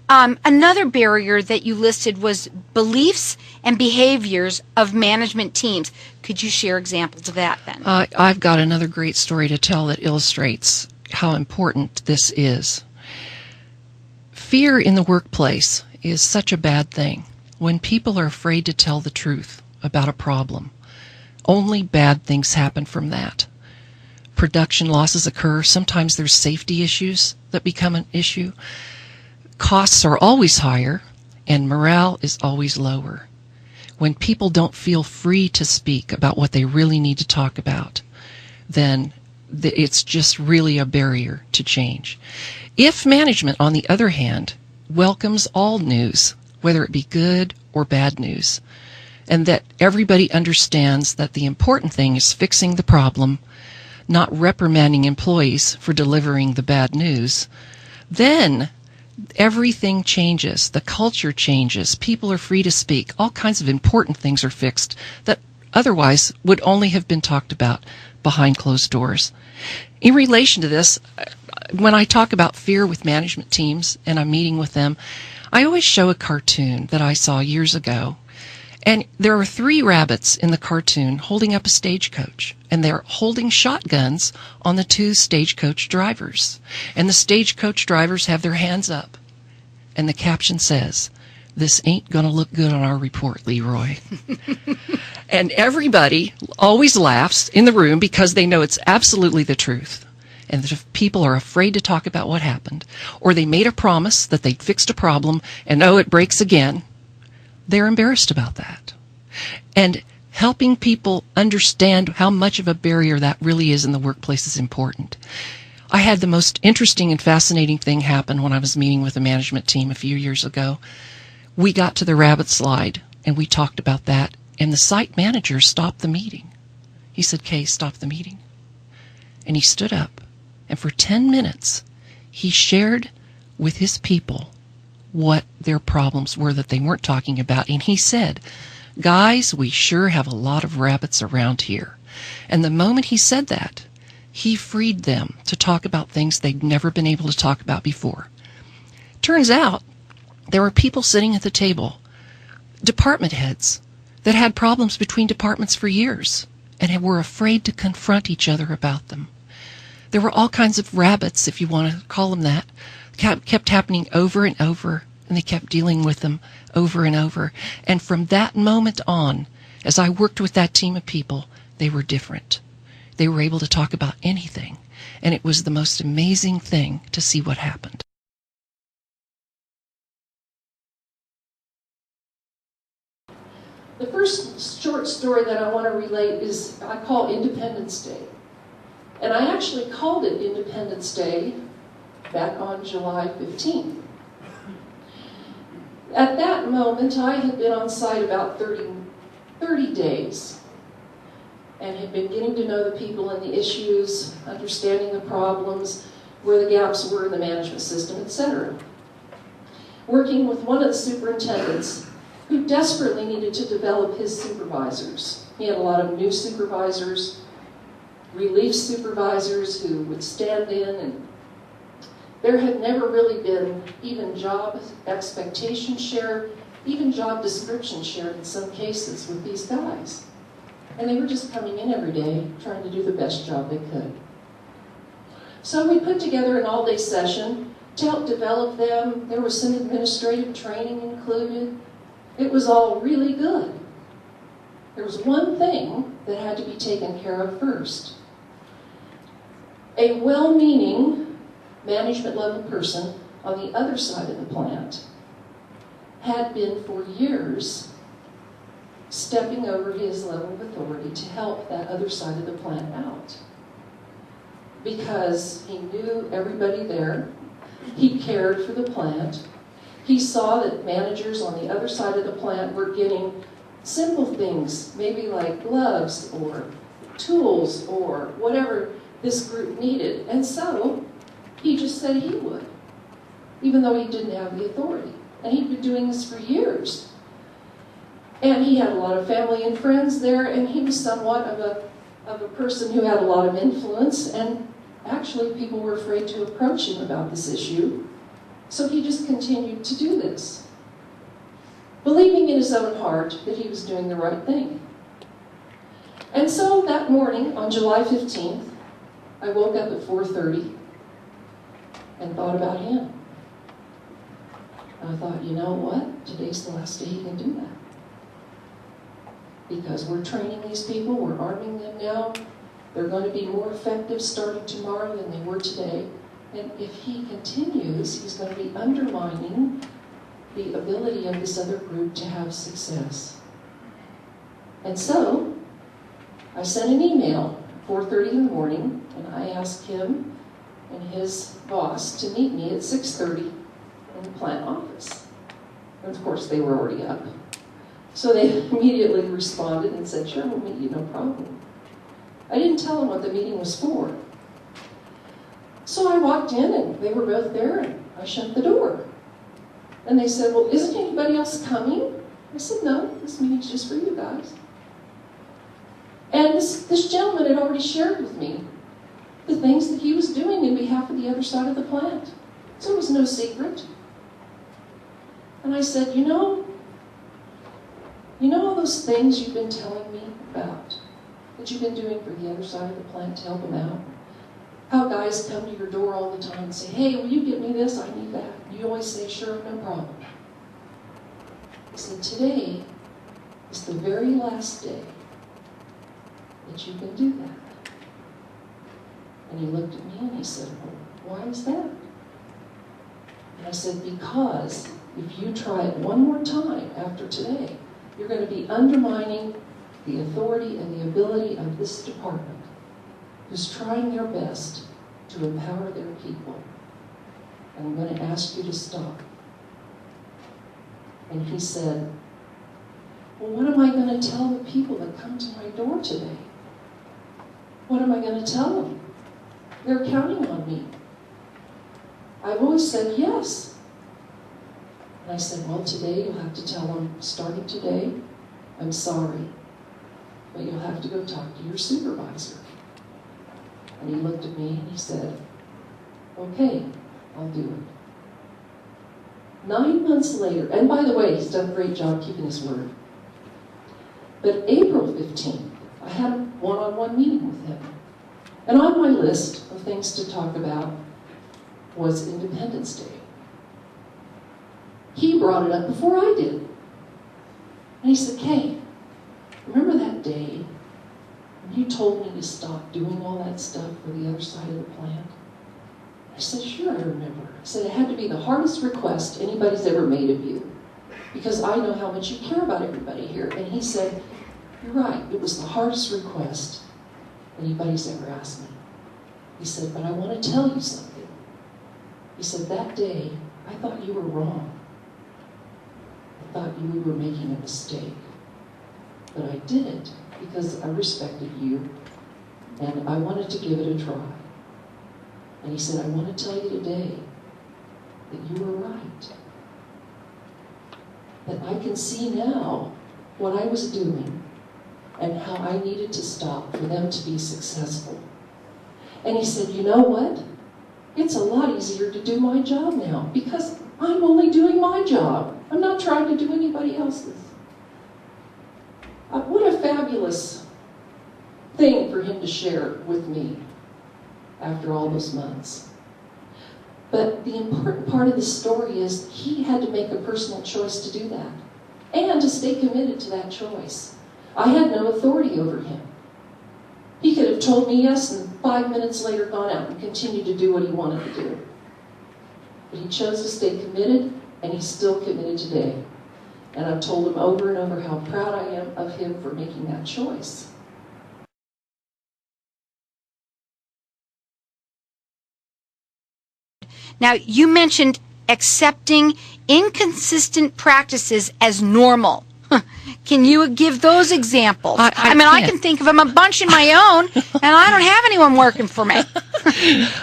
Another barrier that you listed was beliefs and behaviors of management teams. Could you share examples of that then? I've got another great story to tell that illustrates how important this is. Fear in the workplace is such a bad thing. When people are afraid to tell the truth about a problem, only bad things happen from that. Production losses occur. Sometimes there's safety issues that become an issue. Costs are always higher, and morale is always lower. When people don't feel free to speak about what they really need to talk about, then it's just really a barrier to change. If management, on the other hand, welcomes all news, whether it be good or bad news, and that everybody understands that the important thing is fixing the problem, not reprimanding employees for delivering the bad news, then everything changes. The culture changes. People are free to speak. All kinds of important things are fixed that otherwise would only have been talked about behind closed doors. In relation to this, when I talk about fear with management teams and I'm meeting with them, I always show a cartoon that I saw years ago. And there are 3 rabbits in the cartoon holding up a stagecoach, and they're holding shotguns on the 2 stagecoach drivers. And the stagecoach drivers have their hands up. And the caption says, "This ain't gonna look good on our report, Leroy." And everybody always laughs in the room because they know it's absolutely the truth. And that if people are afraid to talk about what happened, or they made a promise that they'd fixed a problem, and oh, it breaks again, they're embarrassed about that. And helping people understand how much of a barrier that really is in the workplace is important. I had the most interesting and fascinating thing happen when I was meeting with a management team a few years ago. We got to the rabbit slide, and we talked about that, and the site manager stopped the meeting. He said, "Kay, stop the meeting." And he stood up, and for 10 minutes, he shared with his people what their problems were that they weren't talking about. And he said, "Guys, we sure have a lot of rabbits around here." And the moment he said that, he freed them to talk about things they'd never been able to talk about before. Turns out there were people sitting at the table, department heads, that had problems between departments for years and were afraid to confront each other about them. There were all kinds of rabbits, if you want to call them that, kept happening over and over, and they kept dealing with them over and over. And from that moment on, as I worked with that team of people, they were different. They were able to talk about anything, and it was the most amazing thing to see what happened. The first short story that I want to relate is I call Independence Day. And I actually called it Independence Day back on July 15th. At that moment, I had been on site about 30 days and had been getting to know the people and the issues, understanding the problems, where the gaps were in the management system, etc. Working with one of the superintendents who desperately needed to develop his supervisors. He had a lot of new supervisors, relief supervisors who would stand in, and there had never really been even job expectation shared, even job description shared in some cases with these guys. And they were just coming in every day trying to do the best job they could. So we put together an all-day session to help develop them. There was some administrative training included. It was all really good. There was one thing that had to be taken care of first. A well-meaning management level person on the other side of the plant had been for years stepping over his level of authority to help that other side of the plant out. Because he knew everybody there, he cared for the plant, he saw that managers on the other side of the plant were getting simple things, maybe like gloves or tools or whatever this group needed. And so he just said he would, even though he didn't have the authority. And he'd been doing this for years. And he had a lot of family and friends there, and he was somewhat of a person who had a lot of influence, and actually people were afraid to approach him about this issue. So he just continued to do this, believing in his own heart that he was doing the right thing. And so that morning, on July 15th, I woke up at 4:30 and thought about him. And I thought, you know what? Today's the last day he can do that. Because we're training these people, we're arming them now. They're going to be more effective starting tomorrow than they were today. And if he continues, he's going to be undermining the ability of this other group to have success. And so, I sent an email at 4:30 in the morning, and I asked him and his boss to meet me at 6:30 in the plant office. And of course, they were already up. So they immediately responded and said, sure, we'll meet you, no problem. I didn't tell them what the meeting was for. So I walked in, and they were both there, and I shut the door. And they said, well, isn't anybody else coming? I said, no, this meeting's just for you guys. And this gentleman had already shared with me the things that he was doing in behalf of the other side of the plant. So it was no secret. And I said, you know all those things you've been telling me about, that you've been doing for the other side of the plant to help them out? How guys come to your door all the time and say, hey, will you get me this? I need that. You always say, sure, no problem. I said, today is the very last day that you can do that. And he looked at me and he said, well, why is that? And I said, because if you try it one more time after today, you're going to be undermining the authority and the ability of this department, who's trying their best to empower their people. And I'm going to ask you to stop. And he said, well, what am I going to tell the people that come to my door today? What am I going to tell them? They're counting on me. I've always said yes. And I said, well, today you'll have to tell them, starting today, I'm sorry, but you'll have to go talk to your supervisor. And he looked at me and he said, okay, I'll do it. 9 months later, and by the way, he's done a great job keeping his word. But April 15th, I had a one-on-one meeting with him. And on my list of things to talk about was Independence Day. He brought it up before I did. And he said, Kay, remember that day when you told me to stop doing all that stuff for the other side of the plant? I said, sure, I remember. I said, it had to be the hardest request anybody's ever made of you, because I know how much you care about everybody here. And he said, you're right, it was the hardest request anybody's ever asked me. He said, but I want to tell you something. He said, that day, I thought you were wrong. I thought you were making a mistake. But I didn't, because I respected you, and I wanted to give it a try. And he said, I want to tell you today that you were right. That I can see now what I was doing and how I needed to stop for them to be successful. And he said, you know what? It's a lot easier to do my job now, because I'm only doing my job. I'm not trying to do anybody else's. What a fabulous thing for him to share with me after all those months. But the important part of the story is he had to make a personal choice to do that, and to stay committed to that choice. I had no authority over him. He could have told me yes and 5 minutes later gone out and continued to do what he wanted to do. But he chose to stay committed, and he's still committed today. And I've told him over and over how proud I am of him for making that choice. Now, you mentioned accepting inconsistent practices as normal. Can you give those examples? I mean, I can think of them a bunch in my own, and I don't have anyone working for me.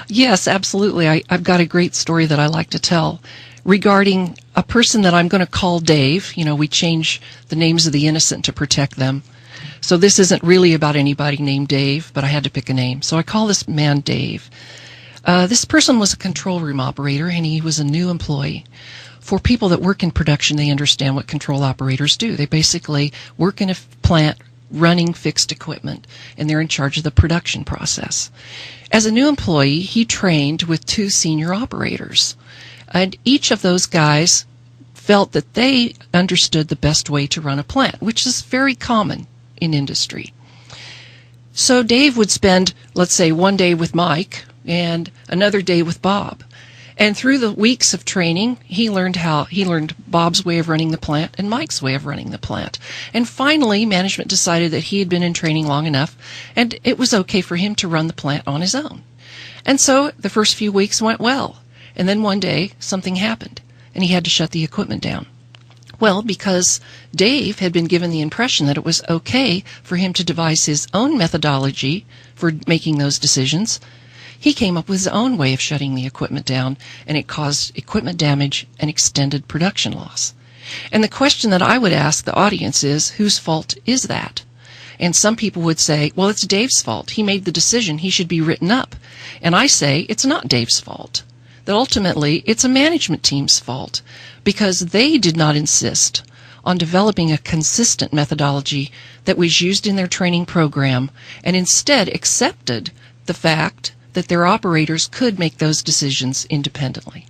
Yes, absolutely. I've got a great story that I like to tell regarding a person that I'm going to call Dave. You know, we change the names of the innocent to protect them. So this isn't really about anybody named Dave, but I had to pick a name. So I call this man Dave. This person was a control room operator, and he was a new employee. For people that work in production, they understand what control operators do. They basically work in a plant running fixed equipment, and they're in charge of the production process. As a new employee, he trained with 2 senior operators, and each of those guys felt that they understood the best way to run a plant, which is very common in industry. So Dave would spend, let's say, one day with Mike and another day with Bob. And through the weeks of training, he learned Bob's way of running the plant and Mike's way of running the plant. And finally, management decided that he had been in training long enough, and it was okay for him to run the plant on his own. And so the first few weeks went well. And then one day, something happened, and he had to shut the equipment down. Well, because Dave had been given the impression that it was okay for him to devise his own methodology for making those decisions, he came up with his own way of shutting the equipment down, and it caused equipment damage and extended production loss. And the question that I would ask the audience is, whose fault is that? And some people would say, well, it's Dave's fault. He made the decision. He should be written up. And I say it's not Dave's fault. That ultimately it's a management team's fault, because they did not insist on developing a consistent methodology that was used in their training program, and instead accepted the fact that their operators could make those decisions independently.